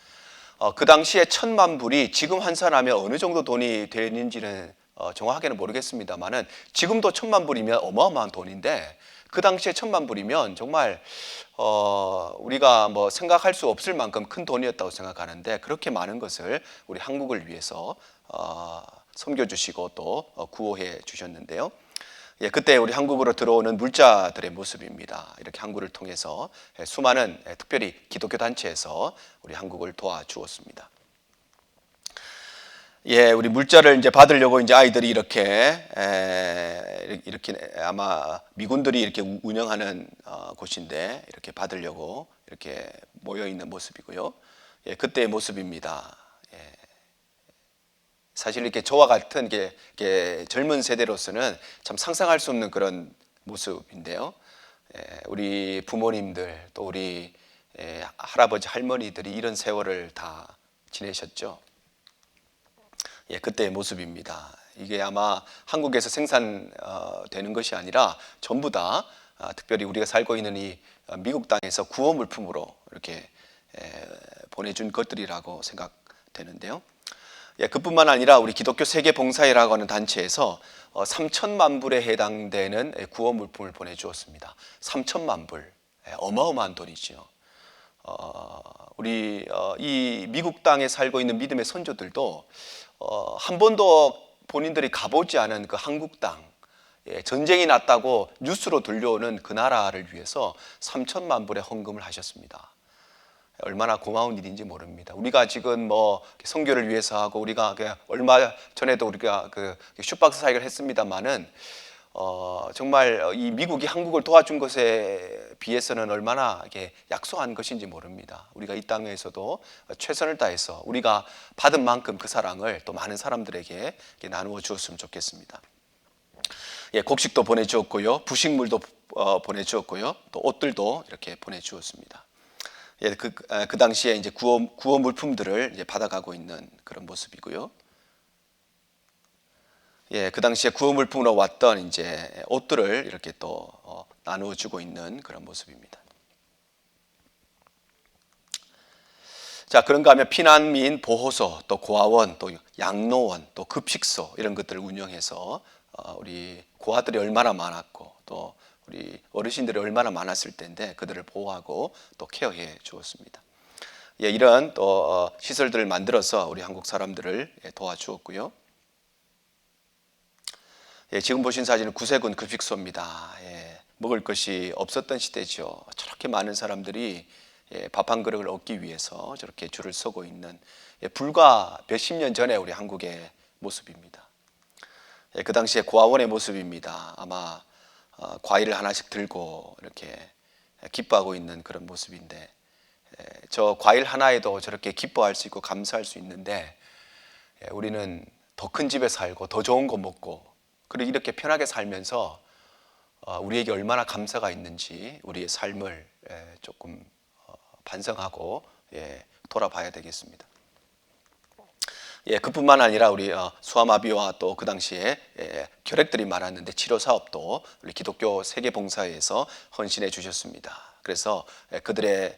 [SPEAKER 1] 그 당시에 1,000만 불이 지금 환산하면 어느 정도 돈이 되는지는 정확하게는 모르겠습니다만은, 지금도 1,000만 불이면 어마어마한 돈인데, 그 당시에 1,000만 불이면 정말 우리가 생각할 수 없을 만큼 큰 돈이었다고 생각하는데, 그렇게 많은 것을 우리 한국을 위해서 섬겨주시고 또 구호해 주셨는데요. 그때 우리 한국으로 들어오는 물자들의 모습입니다. 이렇게 한국을 통해서 수많은 특별히 기독교 단체에서 우리 한국을 도와주었습니다. 우리 물자를 이제 받으려고 이제 아이들이 이렇게 아마 미군들이 이렇게 운영하는 곳인데, 이렇게 받으려고 이렇게 모여 있는 모습이고요. 그때의 모습입니다. 사실 이렇게 저와 같은 이게 젊은 세대로서는 참 상상할 수 없는 그런 모습인데요. 우리 부모님들 또 우리 할아버지 할머니들이 이런 세월을 다 지내셨죠. 그때의 모습입니다. 이게 아마 한국에서 생산되는 것이 아니라 전부 다 특별히 우리가 살고 있는 이 미국 땅에서 구호 물품으로 이렇게 보내준 것들이라고 생각되는데요. 그뿐만 아니라 우리 기독교 세계봉사회라고 하는 단체에서 3천만 불에 해당되는 구호 물품을 보내주었습니다. 3천만 불, 어마어마한 돈이죠. 우리 이 미국 땅에 살고 있는 믿음의 선조들도 한 번도 본인들이 가보지 않은 그 한국 땅, 전쟁이 났다고 뉴스로 들려오는 그 나라를 위해서 3천만 불의 헌금을 하셨습니다. 얼마나 고마운 일인지 모릅니다. 우리가 지금 뭐 선교를 위해서 하고 우리가 얼마 전에도 우리가 그 슈박스 사역을 했습니다만은 정말 이 미국이 한국을 도와준 것에 비해서는 얼마나 이게 약소한 것인지 모릅니다. 우리가 이 땅에서도 최선을 다해서 우리가 받은 만큼 그 사랑을 또 많은 사람들에게 나누어 주었으면 좋겠습니다. 곡식도 보내주었고요, 부식물도 보내주었고요, 또 옷들도 이렇게 보내주었습니다. 그 당시에 이제 구호 물품들을 이제 받아가고 있는 그런 모습이고요. 그 당시에 구호 물품으로 왔던 이제 옷들을 이렇게 또 나누어 주고 있는 그런 모습입니다. 자, 그런가 하면 피난민 보호소, 또 고아원, 또 양로원, 또 급식소 이런 것들을 운영해서 우리 고아들이 얼마나 많았고 또 우리 어르신들이 얼마나 많았을 텐데 그들을 보호하고 또 케어해 주었습니다. 이런 또 시설들을 만들어서 우리 한국 사람들을 도와주었고요. 지금 보신 사진은 구세군 급식소입니다. 먹을 것이 없었던 시대죠. 저렇게 많은 사람들이 밥 한 그릇을 얻기 위해서 저렇게 줄을 서고 있는 불과 몇십 년 전에 우리 한국의 모습입니다. 그 당시에 고아원의 모습입니다. 아마 과일을 하나씩 들고 이렇게 기뻐하고 있는 그런 모습인데 저 과일 하나에도 저렇게 기뻐할 수 있고 감사할 수 있는데 우리는 더 큰 집에 살고 더 좋은 거 먹고 그리고 이렇게 편하게 살면서 우리에게 얼마나 감사가 있는지 우리의 삶을 조금 반성하고 돌아봐야 되겠습니다. 그뿐만 아니라 우리 수아마비와 또 그 당시에 결핵들이 많았는데 치료 사업도 우리 기독교 세계봉사회에서 헌신해 주셨습니다. 그래서 그들의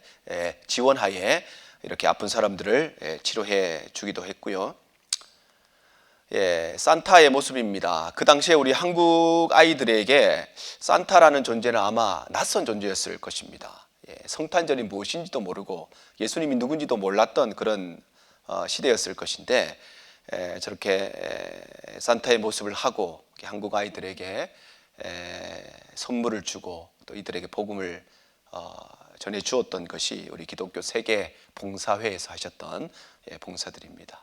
[SPEAKER 1] 지원하에 이렇게 아픈 사람들을 치료해 주기도 했고요. 산타의 모습입니다. 그 당시에 우리 한국 아이들에게 산타라는 존재는 아마 낯선 존재였을 것입니다. 성탄절이 무엇인지도 모르고 예수님이 누군지도 몰랐던 그런 시대였을 것인데 저렇게 산타의 모습을 하고 한국 아이들에게 선물을 주고 또 이들에게 복음을 전해 주었던 것이 우리 기독교 세계 봉사회에서 하셨던 봉사들입니다.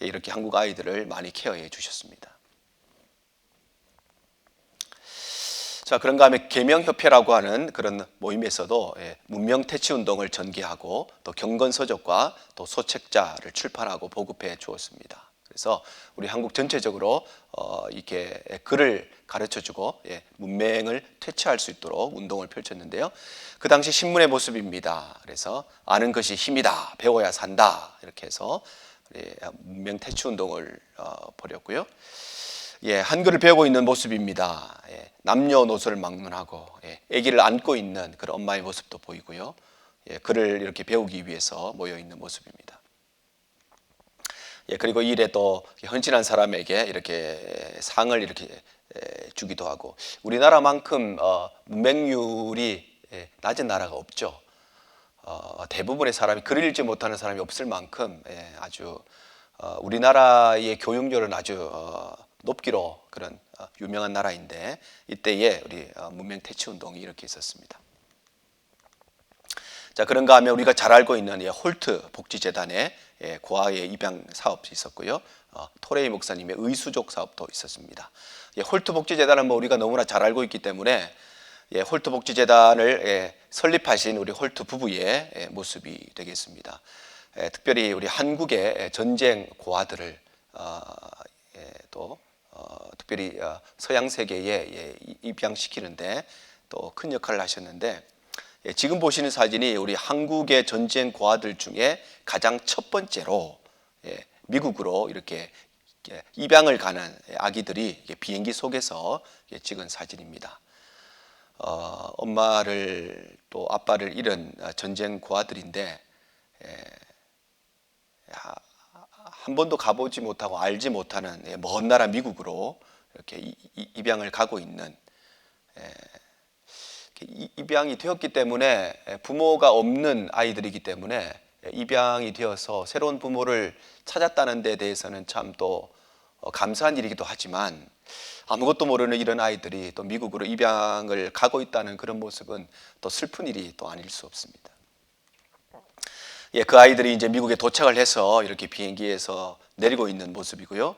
[SPEAKER 1] 이렇게 한국 아이들을 많이 케어해 주셨습니다. 자, 그런가 하면 계명협회라고 하는 그런 모임에서도 문명 퇴치 운동을 전개하고 또 경건서적과 또 소책자를 출판하고 보급해 주었습니다. 그래서 우리 한국 전체적으로 이렇게 글을 가르쳐주고 문맹을 퇴치할 수 있도록 운동을 펼쳤는데요. 그 당시 신문의 모습입니다. 그래서 아는 것이 힘이다, 배워야 산다 이렇게 해서 문명 퇴치 운동을 벌였고요. 한글을 배우고 있는 모습입니다. 남녀노소를 막론하고 아기를 안고 있는 그런 엄마의 모습도 보이고요. 글을 이렇게 배우기 위해서 모여 있는 모습입니다. 그리고 이 일에 또 헌신한 사람에게 이렇게 상을 이렇게 주기도 하고 우리나라만큼 문맹률이 낮은 나라가 없죠. 대부분의 사람이 글을 읽지 못하는 사람이 없을 만큼 아주 우리나라의 교육률은 아주 높기로 그런 유명한 나라인데 이때에 우리 문명 퇴치 운동이 이렇게 있었습니다. 자, 그런가 하면 우리가 잘 알고 있는 홀트 복지재단의 고아의 입양 사업이 있었고요. 토레이 목사님의 의수족 사업도 있었습니다. 홀트 복지재단은 뭐 우리가 너무나 잘 알고 있기 때문에 홀트 복지재단을 설립하신 우리 홀트 부부의 모습이 되겠습니다. 특별히 우리 한국의 전쟁 고아들을 또 특별히 서양 세계에 입양시키는데 또 큰 역할을 하셨는데, 지금 보시는 사진이 우리 한국의 전쟁 고아들 중에 가장 첫 번째로 미국으로 이렇게 입양을 가는 아기들이 비행기 속에서 찍은 사진입니다. 엄마를 또 아빠를 잃은 전쟁 고아들인데, 한 번도 가보지 못하고 알지 못하는 먼 나라 미국으로 이렇게 입양을 가고 있는, 입양이 되었기 때문에, 부모가 없는 아이들이기 때문에 입양이 되어서 새로운 부모를 찾았다는 데 대해서는 참 또 감사한 일이기도 하지만, 아무것도 모르는 이런 아이들이 또 미국으로 입양을 가고 있다는 그런 모습은 또 슬픈 일이 또 아닐 수 없습니다. 그 아이들이 이제 미국에 도착을 해서 이렇게 비행기에서 내리고 있는 모습이고요.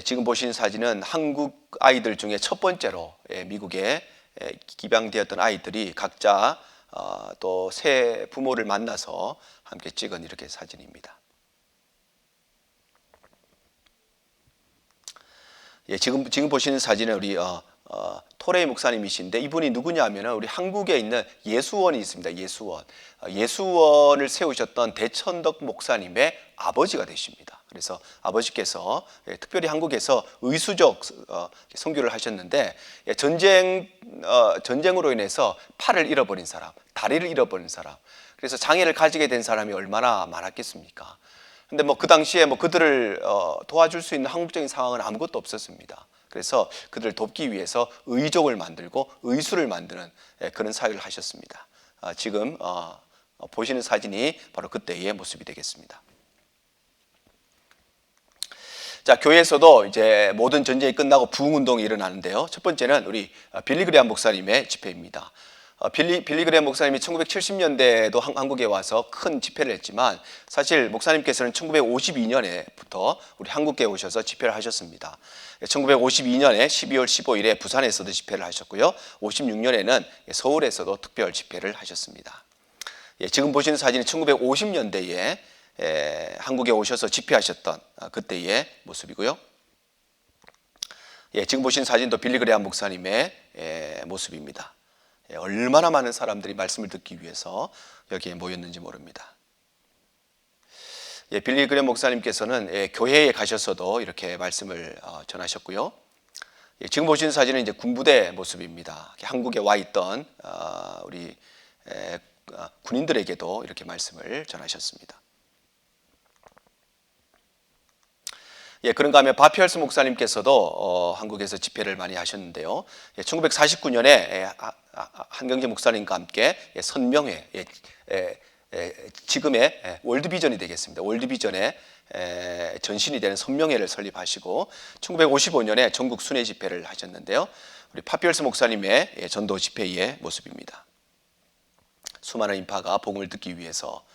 [SPEAKER 1] 지금 보신 사진은 한국 아이들 중에 첫 번째로 미국에 입양되었던 아이들이 각자 또 새 부모를 만나서 함께 찍은 이렇게 사진입니다. 지금 보시는 사진은 우리 토레이 목사님이신데, 이분이 누구냐면은 우리 한국에 있는 예수원이 있습니다. 예수원을 세우셨던 대천덕 목사님의 아버지가 되십니다. 그래서 아버지께서 특별히 한국에서 의수적 선교를 하셨는데, 전쟁으로 인해서 팔을 잃어버린 사람, 다리를 잃어버린 사람, 그래서 장애를 가지게 된 사람이 얼마나 많았겠습니까? 근데 그 당시에 그들을 도와줄 수 있는 한국적인 상황은 아무것도 없었습니다. 그래서 그들을 돕기 위해서 의족을 만들고 의수를 만드는 그런 사역을 하셨습니다. 지금 보시는 사진이 바로 그때의 모습이 되겠습니다. 자, 교회에서도 이제 모든 전쟁이 끝나고 부흥 운동이 일어나는데요. 첫 번째는 우리 빌리 그레이엄 목사님의 집회입니다. 빌리 그레이엄 목사님이 1970년대에도 한국에 와서 큰 집회를 했지만, 사실 목사님께서는 1952년에부터 우리 한국에 오셔서 집회를 하셨습니다. 1952년에 12월 15일에 부산에서도 집회를 하셨고요. 56년에는 서울에서도 특별 집회를 하셨습니다. 지금 보시는 사진은 1950년대에 한국에 오셔서 집회하셨던 그때의 모습이고요. 지금 보시는 사진도 빌리 그레이엄 목사님의 모습입니다. 얼마나 많은 사람들이 말씀을 듣기 위해서 여기에 모였는지 모릅니다. 빌리 그레이엄 목사님께서는 교회에 가셔서도 이렇게 말씀을 전하셨고요. 지금 보시는 사진은 이제 군부대 모습입니다. 한국에 와 있던 우리 군인들에게도 이렇게 말씀을 전하셨습니다. 그런가 하면 바피얼스 목사님께서도 한국에서 집회를 많이 하셨는데요. 1949년에 한경재 목사님과 함께 선명회, 지금의 월드비전이 되겠습니다. 월드비전의 전신이 되는 선명회를 설립하시고, 1955년에 전국 순회 집회를 하셨는데요. 우리 바피얼스 목사님의 전도 집회의 모습입니다. 수많은 인파가 복음을 듣기 위해서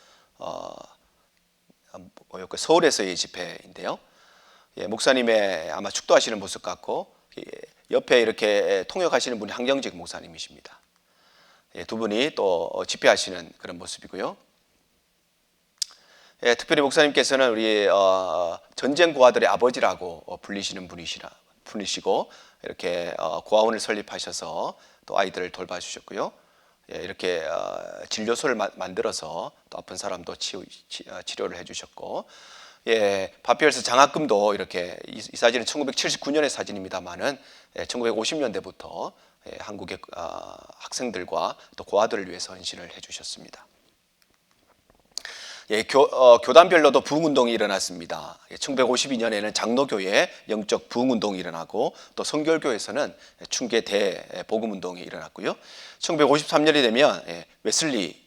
[SPEAKER 1] 서울에서의 집회인데요. 목사님의 아마 축도하시는 모습 같고, 옆에 이렇게 통역하시는 분이 한경직 목사님이십니다. 두 분이 또 집회하시는 그런 모습이고요. 특별히 목사님께서는 우리 전쟁 고아들의 아버지라고 불리시는 분이시고, 이렇게 고아원을 설립하셔서 또 아이들을 돌봐주셨고요. 이렇게 진료소를 만들어서 또 아픈 사람도 치료를 해주셨고, 바피얼스 장학금도 이렇게, 이 사진은 1979년의 사진입니다만은 1950년대부터 한국의 학생들과 또 고아들을 위해서 헌신을 해주셨습니다. 교단별로도 부흥운동이 일어났습니다. 1952년에는 장로교회 영적 부흥운동이 일어나고, 또 성결교에서는 충계 대복음운동이 일어났고요. 1953년이 되면 웨슬리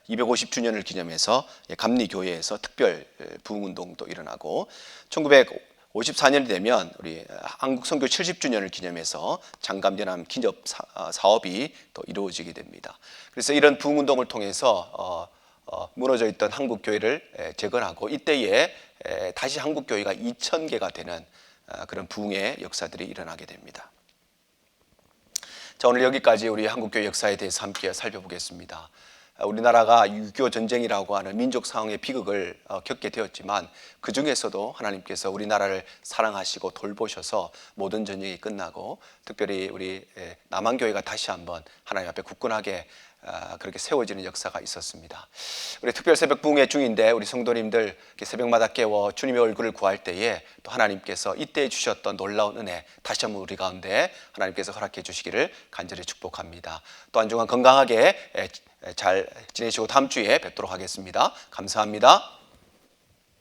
[SPEAKER 1] 250주년을 기념해서 감리교회에서 특별 부흥운동도 일어나고, 1954년이 되면 우리 한국선교 70주년을 기념해서 장감전함 기념 사업이 또 이루어지게 됩니다. 그래서 이런 부흥운동을 통해서 무너져 있던 한국교회를 재건하고, 이때에 다시 한국교회가 2000개가 되는 그런 부흥의 역사들이 일어나게 됩니다. 자, 오늘 여기까지 우리 한국교회 역사에 대해서 함께 살펴보겠습니다. 우리나라가 6.25 전쟁이라고 하는 민족 상황의 비극을 겪게 되었지만 그 중에서도 하나님께서 우리나라를 사랑하시고 돌보셔서 모든 전쟁이 끝나고 특별히 우리 남한교회가 다시 한번 하나님 앞에 굳건하게 그렇게 세워지는 역사가 있었습니다. 우리 특별 새벽 부흥회 중인데 우리 성도님들 새벽마다 깨워 주님의 얼굴을 구할 때에 또 하나님께서 이때 주셨던 놀라운 은혜 다시 한번 우리 가운데 하나님께서 허락해 주시기를 간절히 축복합니다. 또 한 주간 건강하게 잘 지내시고 다음 주에 뵙도록 하겠습니다. 감사합니다.